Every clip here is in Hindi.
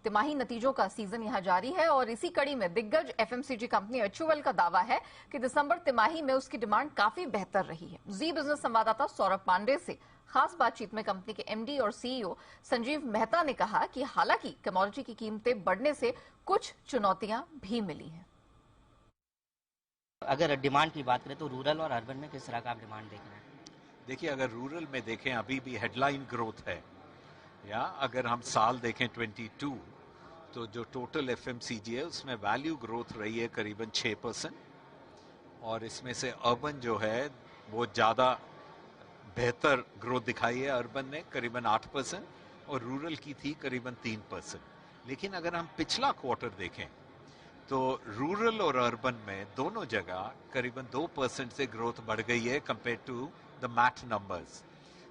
तिमाही नतीजों का सीजन यहां जारी है और इसी कड़ी में दिग्गज एफएमसीजी कंपनी एचयूएल का दावा है कि दिसंबर तिमाही में उसकी डिमांड काफी बेहतर रही है। जी बिजनेस संवाददाता सौरभ पांडे से खास बातचीत में कंपनी के एमडी और सीईओ संजीव मेहता ने कहा कि हालांकि कमोडिटी की कीमतें बढ़ने से कुछ चुनौतियां भी मिली हैं। अगर डिमांड की बात करें तो रूरल और अर्बन में किस तरह का आप डिमांड देख रहे हैं? देखिए, अगर रूरल में देखें अभी भी हेडलाइन ग्रोथ है, या अगर हम साल देखें 22 तो जो टोटल एफएमसीजी है उसमें वैल्यू ग्रोथ रही है करीबन 6% और इसमें से अर्बन जो है वो ज़्यादा बेहतर ग्रोथ दिखाई है। अर्बन ने करीबन 8% और रूरल की थी करीबन 3%। लेकिन अगर हम पिछला क्वार्टर देखें तो रूरल और अर्बन में दोनों जगह करीबन 2% से ग्रोथ बढ़ गई है compare to the math numbers.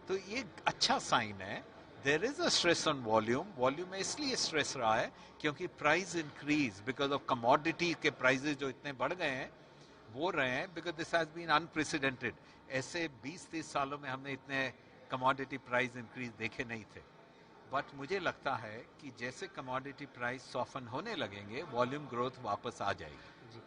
तो ये अच्छा साइन है। There is a stress on volume में इसलिए स्ट्रेस रहा है क्योंकि price increase because of commodity के प्राइसेस जो इतने बढ़ गए हैं वो रहे हैं because this has been unprecedented. ऐसे 20-30 सालों में हमने इतने कमोडिटी प्राइस इंक्रीज देखे नहीं थे। बट मुझे लगता है कि जैसे कमोडिटी प्राइस सॉफन होने लगेंगे वॉल्यूम ग्रोथ वापस आ जाएगी। जी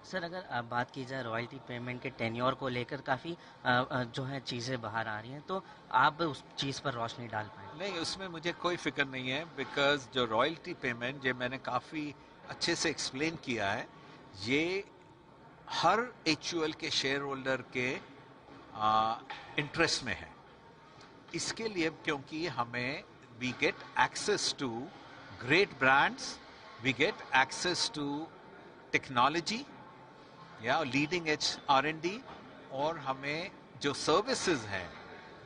सर, अगर बात की जाए रॉयल्टी पेमेंट के टेन्योर को लेकर काफ़ी जो है चीज़ें बाहर आ रही हैं, तो आप उस चीज़ पर रोशनी डाल पाएँ? नहीं, उसमें मुझे कोई फिक्र नहीं है बिकॉज जो रॉयल्टी पेमेंट जो मैंने काफ़ी अच्छे से एक्सप्लेन किया है, ये हर एचयूएल के शेयर होल्डर के इंटरेस्ट में है। इसके लिए क्योंकि हमें we get access to great brands, we get access to technology, leading edge R&D, और हमें जो सर्विसेज हैं,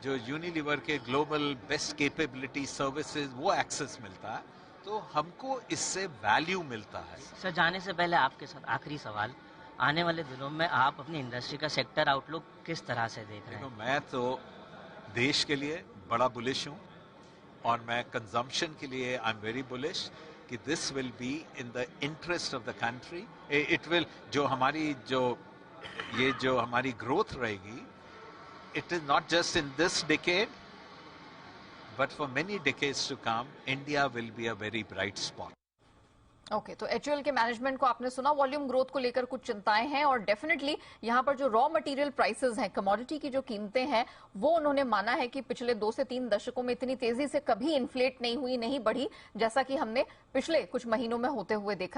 जो यूनिलीवर के ग्लोबल बेस्ट कैपेबिलिटी सर्विसेज, वो एक्सेस मिलता है, तो हमको इससे वैल्यू मिलता है। सर, जाने से पहले आपके साथ आखिरी सवाल, आने वाले दिनों में आप अपनी इंडस्ट्री का सेक्टर आउटलुक किस तरह से देख रहे हैं? मैं तो देश के लिए बड़ा बुलिश हूँ और मैं कंजम्पशन के लिए आई एम वेरी बुलिश कि this will be in the interest of the country. It will जो हमारी ग्रोथ रहेगी, it is not just in this decade but for many decades to come India will be a very bright spot. Okay, तो एचयूएल के मैनेजमेंट को आपने सुना, वॉल्यूम ग्रोथ को लेकर कुछ चिंताएं हैं और डेफिनेटली यहां पर जो रॉ मटेरियल प्राइसेस हैं, कमोडिटी की जो कीमतें हैं, वो उन्होंने माना है कि पिछले 2 से 3 दशकों में इतनी तेजी से कभी इन्फ्लेट नहीं हुई, नहीं बढ़ी, जैसा कि हमने पिछले कुछ महीनों में होते हुए देखा।